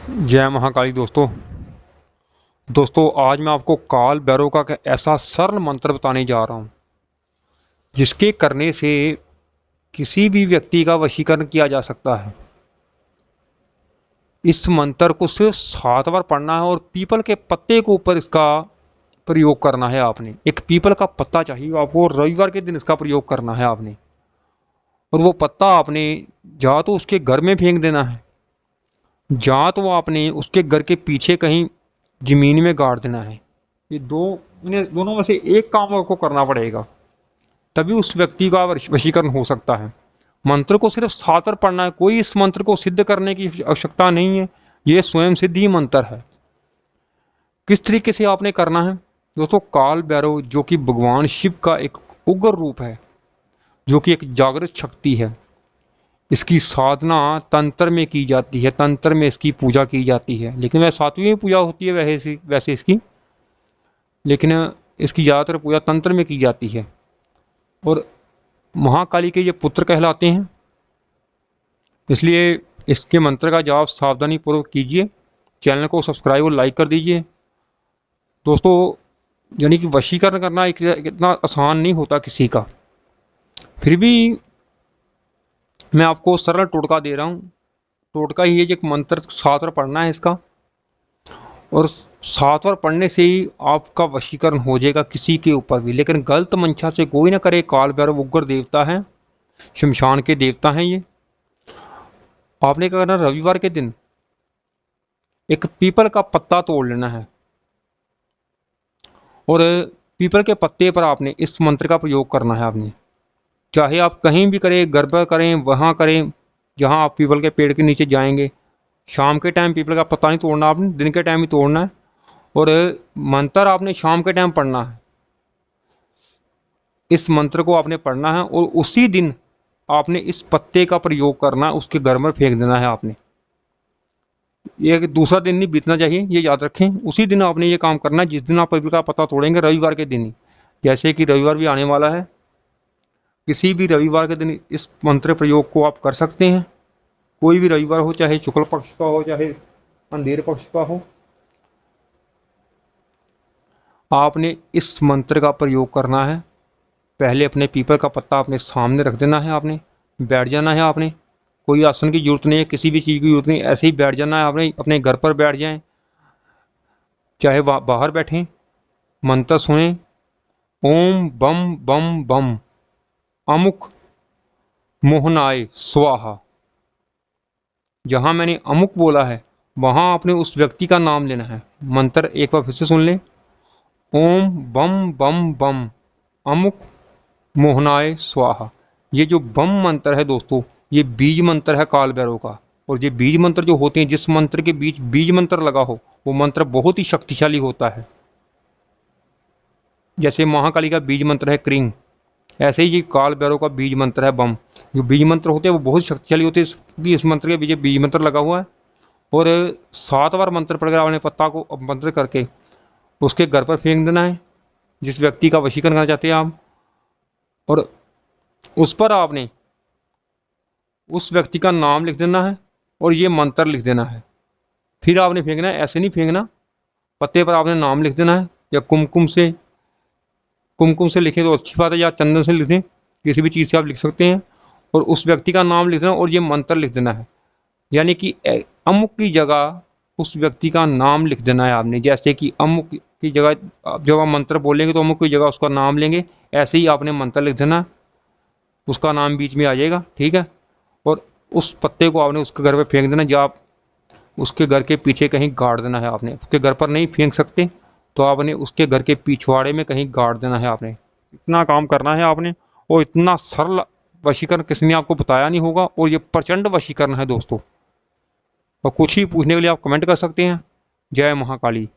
जय महाकाली दोस्तों आज मैं आपको काल भैरव का ऐसा सरल मंत्र बताने जा रहा हूं जिसके करने से किसी भी व्यक्ति का वशीकरण किया जा सकता है। इस मंत्र को सिर्फ 7 बार पढ़ना है और पीपल के पत्ते के ऊपर इसका प्रयोग करना है। आपने एक पीपल का पत्ता चाहिए आपको, रविवार के दिन इसका प्रयोग करना है आपने। और वो पत्ता आपने या तो उसके घर में फेंक देना है, या तो आपने उसके घर के पीछे कहीं जमीन में गाड़ देना है। ये इन्हें दोनों में से एक काम आपको करना पड़ेगा, तभी उस व्यक्ति का वशीकरण हो सकता है। मंत्र को सिर्फ 7 बार पढ़ना है, कोई इस मंत्र को सिद्ध करने की आवश्यकता नहीं है। ये स्वयं सिद्ध ही मंत्र है। किस तरीके से आपने करना है दोस्तों? काल भैरव जो कि भगवान शिव का एक उग्र रूप है, जो कि एक जागृत शक्ति है। इसकी साधना तंत्र में की जाती है, तंत्र में इसकी पूजा की जाती है, लेकिन वह 7वीं पूजा होती है वैसे इसकी, लेकिन इसकी ज़्यादातर पूजा तंत्र में की जाती है। और महाकाली के ये पुत्र कहलाते हैं, इसलिए इसके मंत्र का जाप सावधानी पूर्वक कीजिए। चैनल को सब्सक्राइब और लाइक कर दीजिए दोस्तों। यानी कि वशीकरण करना इतना आसान नहीं होता किसी का, फिर भी मैं आपको सरल टोटका दे रहा हूँ। टोटका ही है, एक मंत्र 7 बार पढ़ना है इसका, और 7 बार पढ़ने से ही आपका वशीकरण हो जाएगा किसी के ऊपर भी। लेकिन गलत मंशा से कोई ना करे। काल भैरव उग्र देवता है, शमशान के देवता हैं ये। आपने क्या करना, रविवार के दिन एक पीपल का पत्ता तोड़ लेना है, और पीपल के पत्ते पर आपने इस मंत्र का प्रयोग करना है। आपने चाहे आप कहीं भी करें, घर पर करें, वहाँ करें जहाँ आप पीपल के पेड़ के नीचे जाएंगे। शाम के टाइम पीपल का पत्ता नहीं तोड़ना आपने, दिन के टाइम ही तोड़ना है। और मंत्र आपने शाम के टाइम पढ़ना है। इस मंत्र को आपने पढ़ना है और उसी दिन आपने इस पत्ते का प्रयोग करना है, उसके घर में फेंक देना है आपने। ये दूसरा दिन नहीं बीतना चाहिए, ये याद रखें। उसी दिन आपने ये काम करना है जिस दिन आप पीपल का पत्ता तोड़ेंगे, रविवार के दिन ही। जैसे कि रविवार भी आने वाला है, किसी भी रविवार के दिन इस मंत्र प्रयोग को आप कर सकते हैं। कोई भी रविवार हो, चाहे शुक्ल पक्ष का हो चाहे अंधेर पक्ष का हो, आपने इस मंत्र का प्रयोग करना है। पहले अपने पीपल का पत्ता अपने सामने रख देना है, आपने बैठ जाना है। आपने कोई आसन की जरूरत नहीं है, किसी भी चीज़ की जरूरत नहीं, ऐसे ही बैठ जाना है। आपने अपने घर पर बैठ जाएं, चाहे बाहर बैठें, मंत्र सुने। ओम बम बम बम अमुक मोहनाय स्वाहा। जहां मैंने अमुक बोला है वहां आपने उस व्यक्ति का नाम लेना है। मंत्र एक बार फिर से सुन लें। ओम बम बम बम अमुक मोहनाय स्वाहा। ये जो बम मंत्र है दोस्तों, ये बीज मंत्र है काल भैरव का। और ये बीज मंत्र जो होते हैं, जिस मंत्र के बीच बीज मंत्र लगा हो, वो मंत्र बहुत ही शक्तिशाली होता है। जैसे महाकाली का बीज मंत्र है क्रिंग, ऐसे ही ये काल भैरव का बीज मंत्र है बम। जो बीज मंत्र होते हैं वो बहुत शक्तिशाली होते हैं, क्योंकि इस मंत्र के पीछे बीज मंत्र लगा हुआ है। और 7 बार मंत्र पढ़कर आपने पत्ता को मंत्र करके उसके घर पर फेंक देना है, जिस व्यक्ति का वशीकरण करना चाहते हैं आप। और उस पर आपने उस व्यक्ति का नाम लिख देना है और ये मंत्र लिख देना है। फिर आपने फेंकना है, ऐसे नहीं फेंकना। पत्ते पर आपने नाम लिख देना है, या कुमकुम से लिखें तो अच्छी बात है, या चंदन से लिख दें, किसी भी चीज़ से आप लिख सकते हैं। और उस व्यक्ति का नाम लिख देना और ये मंत्र लिख देना है। यानी कि अमुक की जगह उस व्यक्ति का नाम लिख देना है आपने। जैसे कि अमुक की जगह जब आप मंत्र बोलेंगे तो अमुक की जगह उसका नाम लेंगे, ऐसे ही आपने मंत्र लिख देना, उसका नाम बीच में आ जाएगा, ठीक है। और उस पत्ते को आपने उसके घर पे फेंक देना, जब आप उसके घर के पीछे कहीं गाड़ देना है। आपने उसके घर पर नहीं फेंक सकते तो आपने उसके घर के पिछवाड़े में कहीं गाड़ देना है। आपने इतना काम करना है आपने। और इतना सरल वशीकरण किसी ने आपको बताया नहीं होगा, और ये प्रचंड वशीकरण है दोस्तों। और कुछ ही पूछने के लिए आप कमेंट कर सकते हैं। जय महाकाली।